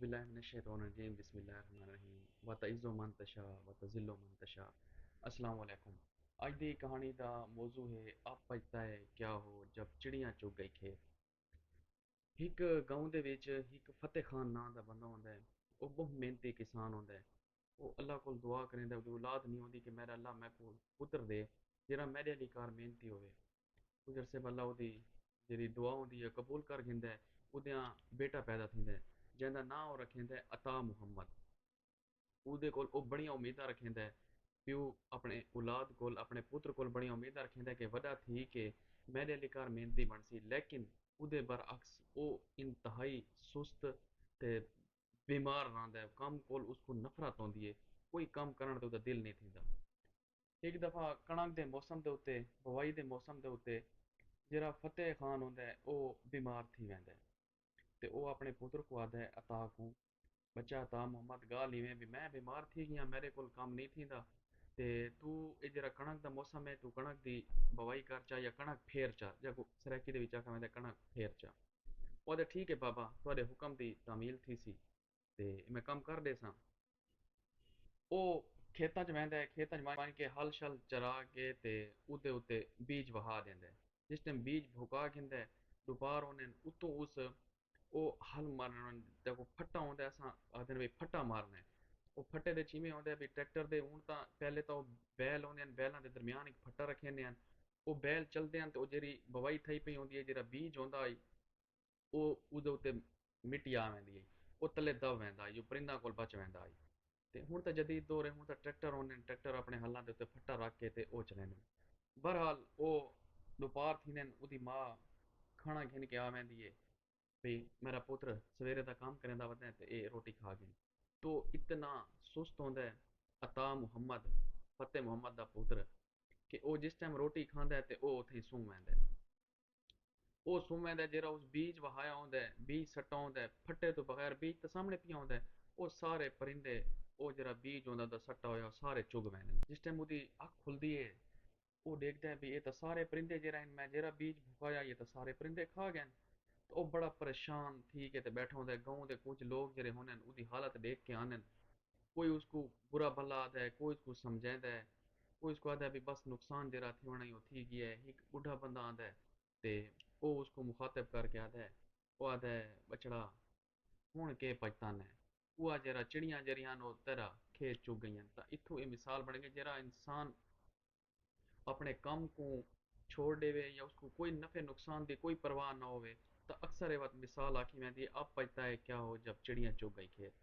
बिस्मिल्लाहिर्रहमानिर्रहीम बिस्मिल्लाहिर्रहमानिर्रहीम व तइज़्ज़ु मन तशा व तुज़िल्लु मन तशा। अस्सलाम वालेकुम। ਅੱਜ ਦੀ ਕਹਾਣੀ ਦਾ ਮੌਜੂ ਹੈ ਆਪ ਪਛਤਾ ਹੈ ਕਿਆ ਹੋ ਜਬ ਚਿੜੀਆਂ ਚੁਗ ਗਈ ਖੇਤ। ਇੱਕ ਗਾਉਂ ਦੇ ਵਿੱਚ ਇੱਕ ਫਤਿਹ ਖਾਨ ਨਾਂ ਦਾ ਬੰਦਾ ਹੁੰਦਾ ਹੈ। ਉਹ ਬਹੁਤ ਮਿਹਨਤੀ ਕਿਸਾਨ ਹੁੰਦਾ ਹੈ। ਉਹ ਅੱਲਾਹ ਕੋਲ ਦੁਆ ਕਰਿੰਦਾ, ਉਹਦੀ ਔਲਾਦ ਨਹੀਂ ਹੁੰਦੀ ਕਿ ਮੇਰਾ ਅੱਲਾਹ ਮੈਂ ਕੋਲ ਪੁੱਤਰ ਦੇ ਜਿਹੜਾ ਮੇਰੇ ਲਈ ਕਾਰ ਮਿਹਨਤੀ ਹੋਵੇ। ਕੁਝ ਅਰਸੇ ਬਾਅਦ ਅੱਲਾਹ ਉਹਦੀ ਜਿਹੜੀ ਦੁਆ ਹੁੰਦੀ ਹੈ ਕਬੂਲ ਕਰ ਗਿੰਦਾ ਹੈ। ਉਹਦਾ ਬੇਟਾ ਪੈਦਾ ਥੀਂਦਾ ਹੈ ਜਿਹਦਾ ਨਾਂ ਉਹ ਰੱਖਿੰਦਾ ਹੈ ਅਤਾ ਮੁਹੰਮਦ। ਉਹਦੇ ਕੋਲ ਉਹ ਬੜੀਆਂ ਉਮੀਦਾਂ ਰੱਖਿੰਦਾ ਹੈ ਪਿਓ ਆਪਣੇ ਔਲਾਦ ਕੋਲ ਆਪਣੇ ਪੁੱਤਰ ਕੋਲ ਬੜੀਆਂ ਉਮੀਦਾਂ ਰੱਖਿੰਦਾ ਕਿ ਵੱਡਾ ਥੀ ਕੇ ਮੇਰੇ ਲਈ ਕਾਰ ਮਿਹਨਤੀ ਬਣ ਸੀ। ਲੇਕਿਨ ਉਹਦੇ ਬਰਅਕਸ ਉਹ ਇੰਤਹਾਈ ਸੁਸਤ ਤੇ बीमार रहंदा है। कम कोल उसको नफरत होंदी है, कोई कम करण ते ਉਹਦਾ ਦਿਲ ਨਹੀਂ ਥੀਂਦਾ। ਇੱਕ ਦਫਾ ਕਣਕ ਦੇ ਮੌਸਮ ਦੇ ਉੱਤੇ ਬਵਾਈ ਦੇ ਮੌਸਮ ਦੇ ਉੱਤੇ ਜਿਹੜਾ ਫਤਿਹ ਖਾਨ ਹੁੰਦਾ ਹੈ ਉਹ ਬਿਮਾਰ ਥੀ ਵੈਂਦਾ ਹੈ ਤੇ ਉਹ ਆਪਣੇ ਪੁੱਤਰ ਕੋ ਆਦਾ ਹੈ ਅਤਾ को बच्चा अता मोहम्मद गाल इवें भी मैं बीमार थी गया मेरे कोल काम नहीं थींदा ते तू ਇਹ ਜਿਹੜਾ ਕਣਕ ਦਾ ਮੌਸਮ ਹੈ ਤੂੰ ਕਣਕ ਦੀ ਬਵਾਈ ਕਰ ਚਾ ਜਾਂ ਕਣਕ ਫੇਰ ਚਾ ਜਾਂ ਸਰਾਕੀ ਦੇ ਵਿੱਚ ਆਖਾਂ ਮੈਂ ਕਣਕ ਫੇਰ ਚਾ। ਉਹਦੇ ਠੀਕ ਹੈ ਬਾਬਾ ਤੁਹਾਡੇ ਹੁਕਮ ਦੀ ਤਾਮੀਲ ਥੀ ਸੀ ਤੇ ਮੈਂ ਕੰਮ ਕਰਦੇ ਸਾਂ। ਉਹ ਖੇਤਾਂ 'ਚ ਵਹਿੰਦਾ ਹੈ, ਖੇਤਾਂ 'ਚ ਵਾਹ ਕੇ ਹਲ ਸ਼ਲ ਚਰਾ ਕੇ ਤੇ ਉਹਦੇ ਉੱਤੇ ਬੀਜ ਵਹਾ ਦਿੰਦਾ ਹੈ। ਜਿਸ ਟਾਈਮ ਬੀਜ ਭੁਕਾ ਗਿੰਦਾ ਹੈ ਦੁਪਹਿਰ ਉਹਨੇ ਉਤੋਂ ਉਸ ਉਹ ਹਲ ਮਾਰਨ ਦਾ ਕੋਈ ਫੱਟਾ ਆਉਂਦਾ ਅਸਾਂ ਆਖਦੇ ਨੇ ਵੀ ਫੱਟਾ ਮਾਰਨਾ ਹੈ। ਉਹ ਫੱਟੇ ਦੇ ਜਿਵੇਂ ਆਉਂਦਾ ਵੀ ਟਰੈਕਟਰ ਦੇ ਹੁਣ ਤਾਂ ਪਹਿਲੇ ਤਾਂ ਉਹ ਬੈਲ ਆਉਂਦੇ ਹਨ, ਬੈਲਾਂ ਦੇ ਦਰਮਿਆਨ ਇੱਕ ਫੱਟਾ ਰੱਖੇ ਹੁੰਦੇ ਹਨ। ਉਹ ਬੈਲ ਚੱਲਦੇ ਹਨ ਤੇ ਉਹ ਜਿਹੜੀ ਬਵਾਈ ਥਈ ਪਈ ਹੁੰਦੀ ਹੈ ਜਿਹੜਾ ਬੀਜ ਆਉਂਦਾ ਉਹ ਉਹਦੇ ਉੱਤੇ ਮਿੱਟੀ ਆ ਵੈਂਦੀ ਹੈ, ਉਹ ਥੱਲੇ ਦਬ ਵੈਂਦਾ ਹੈ, ਜੋ ਪਰਿੰਦਾਂ ਕੋਲ ਬਚ ਵੈਂਦਾ ਹੈ। ਤੇ ਹੁਣ ਤਾਂ ਜਦੀਦ ਦੌਰ ਹੈ, ਹੁਣ ਤਾਂ ਟਰੈਕਟਰ ਆਉਂਦੇ ਨੇ, ਟਰੈਕਟਰ ਆਪਣੇ ਹੱਲਾਂ ਦੇ ਉੱਤੇ ਫੱਟਾ ਰੱਖ ਕੇ ਤੇ ਉਹ ਚਲਾਉਂਦੇ ਨੇ। ਬਹਰਹਾਲ ਉਹ ਦੁਪਹਿਰ ਥੀਂਦੇ ਨੇ ਉਹਦੀ ਮਾਂ ਖਾਣਾ घिन के आ वेंदी है भी मेरा पुत्र सवेरे का काम करेंदा वदा है ते ये रोटी खा गए। तो इतना सुस्त होंदा है अता मुहम्मद फतेह मुहम्मद का पुत्र कि वो जिस टाइम रोटी खांदा है ते वो उत्थे सूं वैंदा है। ਉਹ ਸੂਮੇ ਦਾ ਜਿਹੜਾ ਉਸ ਬੀਜ ਵਹਾਇਆ ਹੁੰਦਾ ਹੈ ਬੀਜ ਸੱਟਾ ਹੁੰਦਾ ਹੈ ਫੱਟੇ ਤੋਂ ਬਗੈਰ ਬੀਜ ਤਾਂ ਸਾਹਮਣੇ ਪਿਆ ਹੁੰਦਾ ਹੈ। ਉਹ ਸਾਰੇ ਪਰਿੰਦੇ ਉਹ ਜਿਹੜਾ ਬੀਜ ਹੁੰਦਾ ਦਾ ਸੱਟਾ ਹੋਇਆ ਸਾਰੇ ਚੁਗ ਵੈਂਦੇ ਨੇ। ਜਿਸ ਟਾਈਮ ਉਹਦੀ ਅੱਖ ਖੁੱਲਦੀ ਹੈ ਉਹ ਦੇਖਦਾ ਹੈ ਵੀ ਇਹ ਤਾਂ ਸਾਰੇ ਪਰਿੰਦੇ ਜਿਹੜਾ ਮੈਂ ਜਿਹੜਾ ਬੀਜ ਭੁਕਾਇਆ ਇਹ ਤਾਂ ਸਾਰੇ ਪਰਿੰਦੇ ਖਾ ਗਏ। तो वह बड़ा परेशान थी के ते बैठा होंदा है। गाँव के कुछ लोग ਜਿਹੜੇ ਹੁੰਦੇ ਨੇ ਉਹਦੀ ਹਾਲਤ देख के आने कोई उसको बुरा भला आता है, कोई उसको समझाता है, कोई उसको आता है भी बस नुकसान जरा थी होना ही वो थी गया है। एक बूढ़ा बंदा आता है ते वो उसको मुखातिब करके आता है, वो आता है बछड़ा हूँ के पछताना है। वो जरा चिड़ियाँ जरियां नो तेरा खेत चुग गई। तो इत्थों ये मिसाल बन गई जरा इंसान अपने काम को छोड़ देवे या उसको कोई नफे नुकसान की कोई परवाह ना होवे तो अक्सर ये बात मिसाल आखी वैंदी है अब पछता है क्या हो जब चिड़ियाँ चुग गई खेत।